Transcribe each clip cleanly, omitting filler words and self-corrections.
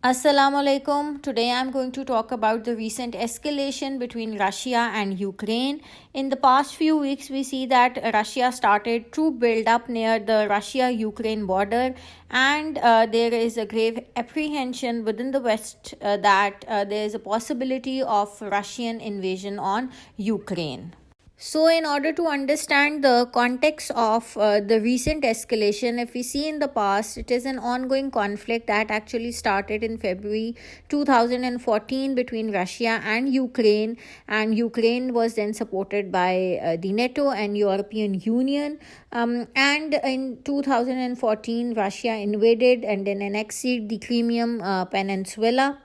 Assalamu alaikum. Today I'm going to talk about the recent escalation between Russia and Ukraine. In the past few weeks, we see that Russia started troop build-up near the Russia-Ukraine border, and there is a grave apprehension within the West that there is a possibility of Russian invasion on Ukraine. So, in order to understand the context of the recent escalation, if we see in the past, it is an ongoing conflict that actually started in February 2014 between Russia and Ukraine was then supported by the NATO and European Union. And in 2014, Russia invaded and then annexed the Crimean Peninsula.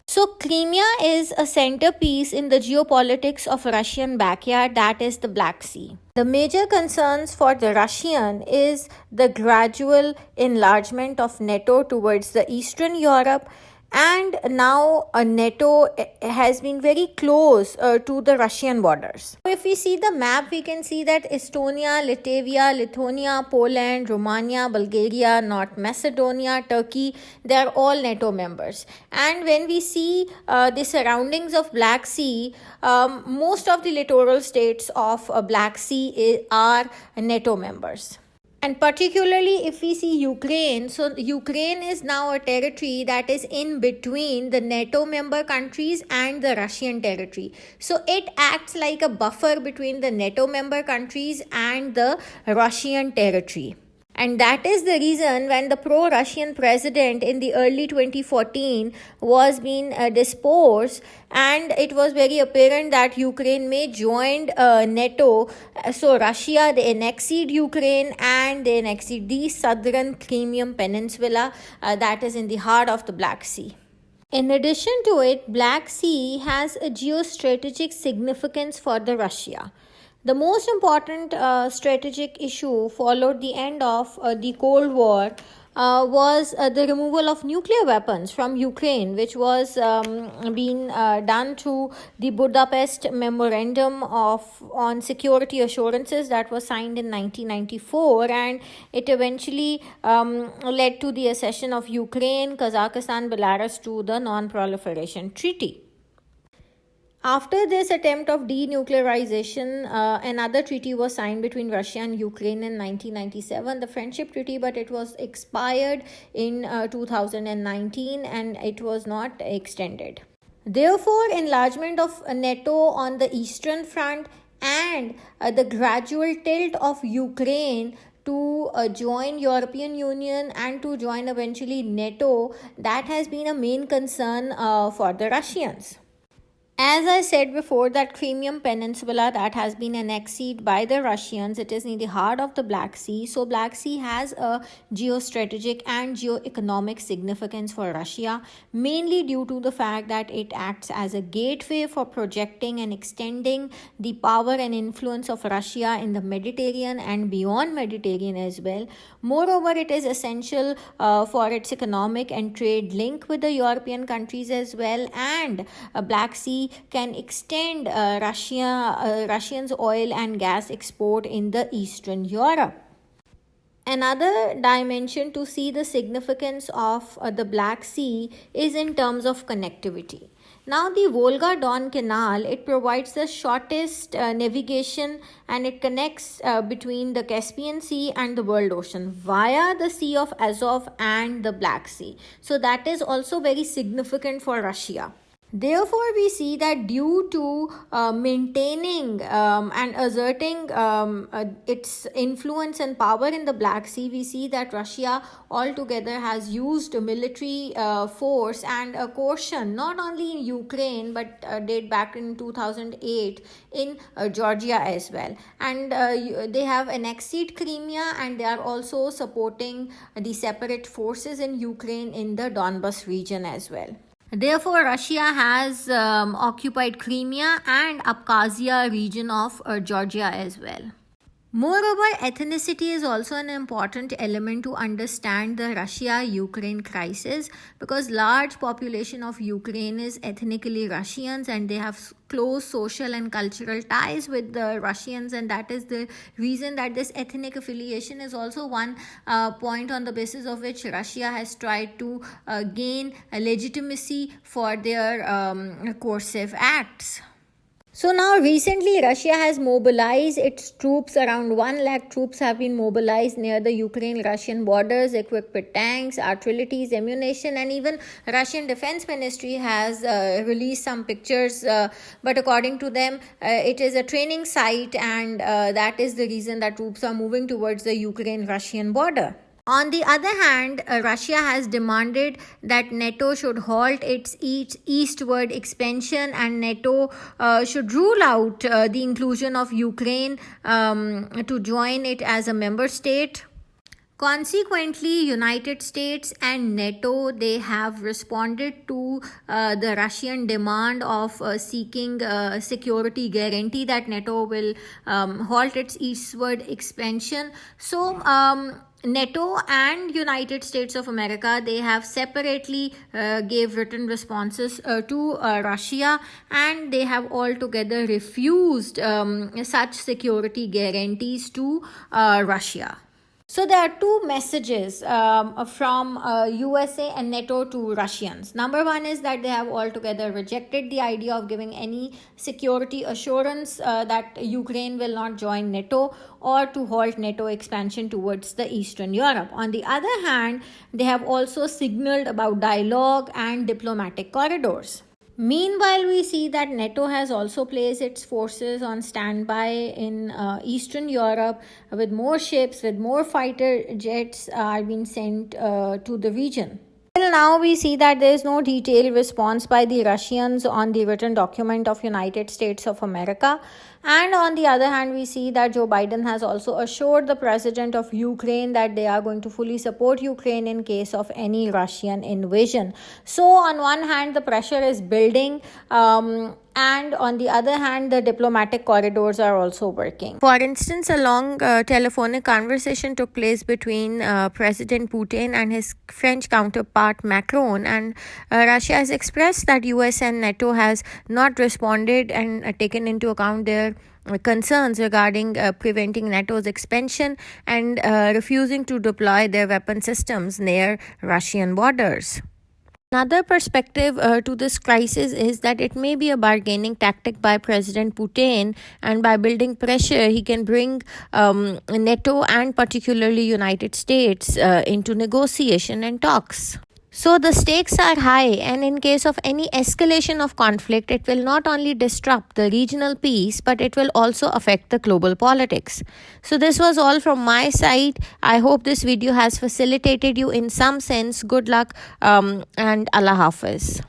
So, Crimea is a centerpiece in the geopolitics of Russian backyard, that is the Black Sea. The major concerns for the Russian is the gradual enlargement of NATO towards the Eastern Europe, and now NATO has been very close to the Russian borders. If we see the map, we can see that Estonia, Latvia, Lithuania, Poland, Romania, Bulgaria, North Macedonia, Turkey, they are all NATO members. And when we see the surroundings of Black Sea, most of the littoral states of Black Sea are NATO members. And particularly if we see Ukraine, so Ukraine is now a territory that is in between the NATO member countries and the Russian territory. So it acts like a buffer between the NATO member countries and the Russian territory. And that is the reason when the pro-Russian president in the early 2014 was being disposed, and it was very apparent that Ukraine may join NATO. So Russia, they annexed Ukraine and they annexed the southern Crimean Peninsula that is in the heart of the Black Sea. In addition to it, Black Sea has a geostrategic significance for the Russia. The most important strategic issue followed the end of the Cold War was the removal of nuclear weapons from Ukraine, which was being done through the Budapest Memorandum on Security Assurances that was signed in 1994, and it eventually led to the accession of Ukraine, Kazakhstan, Belarus to the Non-Proliferation Treaty. After this attempt of denuclearization, another treaty was signed between Russia and Ukraine in 1997, the Friendship Treaty, but it was expired in 2019 and it was not extended. Therefore, enlargement of NATO on the Eastern Front and the gradual tilt of Ukraine to join European Union and to join eventually NATO, that has been a main concern for the Russians. As I said before, that Crimean Peninsula that has been annexed by the Russians, it is in the heart of the Black Sea. So Black Sea has a geostrategic and geo-economic significance for Russia, mainly due to the fact that it acts as a gateway for projecting and extending the power and influence of Russia in the Mediterranean and beyond Mediterranean as well. Moreover, it is essential for its economic and trade link with the European countries as well, and Black Sea can extend Russians' oil and gas export in the Eastern Europe. Another dimension to see the significance of the Black Sea is in terms of connectivity. Now, the Volga-Don Canal, it provides the shortest navigation, and it connects between the Caspian Sea and the World Ocean via the Sea of Azov and the Black Sea. So that is also very significant for Russia. Therefore, we see that due to maintaining and asserting its influence and power in the Black Sea, we see that Russia altogether has used military force and a coercion not only in Ukraine but date back in 2008 in Georgia as well. And they have annexed Crimea, and they are also supporting the separate forces in Ukraine in the Donbas region as well. Therefore, Russia has occupied Crimea and Abkhazia region of Georgia as well. Moreover, ethnicity is also an important element to understand the Russia-Ukraine crisis, because large population of Ukraine is ethnically Russians and they have close social and cultural ties with the Russians, and that is the reason that this ethnic affiliation is also one point on the basis of which Russia has tried to gain a legitimacy for their coercive acts. So now recently Russia has mobilized its troops. Around 1 lakh troops have been mobilized near the Ukraine-Russian borders, equipped with tanks, artillery, ammunition, and even Russian Defense Ministry has released some pictures. But according to them, it is a training site, and that is the reason that troops are moving towards the Ukraine-Russian border. On the other hand, Russia has demanded that NATO should halt its eastward expansion, and NATO should rule out the inclusion of Ukraine to join it as a member state. Consequently, United States and NATO, they have responded to the Russian demand of seeking security guarantee that NATO will halt its eastward expansion. So, NATO and United States of America, they have separately gave written responses to Russia, and they have altogether refused such security guarantees to Russia. So there are two messages from USA and NATO to Russians. Number one is that they have altogether rejected the idea of giving any security assurance that Ukraine will not join NATO or to halt NATO expansion towards the Eastern Europe. On the other hand, they have also signaled about dialogue and diplomatic corridors. Meanwhile, we see that NATO has also placed its forces on standby in Eastern Europe with more ships, with more fighter jets are being sent to the region. Till now, we see that there is no detailed response by the Russians on the written document of United States of America. And on the other hand, we see that Joe Biden has also assured the president of Ukraine that they are going to fully support Ukraine in case of any Russian invasion. So on one hand, the pressure is building, and on the other hand, the diplomatic corridors are also working. For instance, a long telephonic conversation took place between President Putin and his French counterpart Macron, and Russia has expressed that US and NATO has not responded and taken into account their concerns regarding preventing NATO's expansion and refusing to deploy their weapon systems near Russian borders. Another perspective to this crisis is that it may be a bargaining tactic by President Putin, and by building pressure, he can bring NATO and particularly United States into negotiation and talks. So the stakes are high, and in case of any escalation of conflict, it will not only disrupt the regional peace, but it will also affect the global politics. So this was all from my side. I hope this video has facilitated you in some sense. Good luck and Allah Hafiz.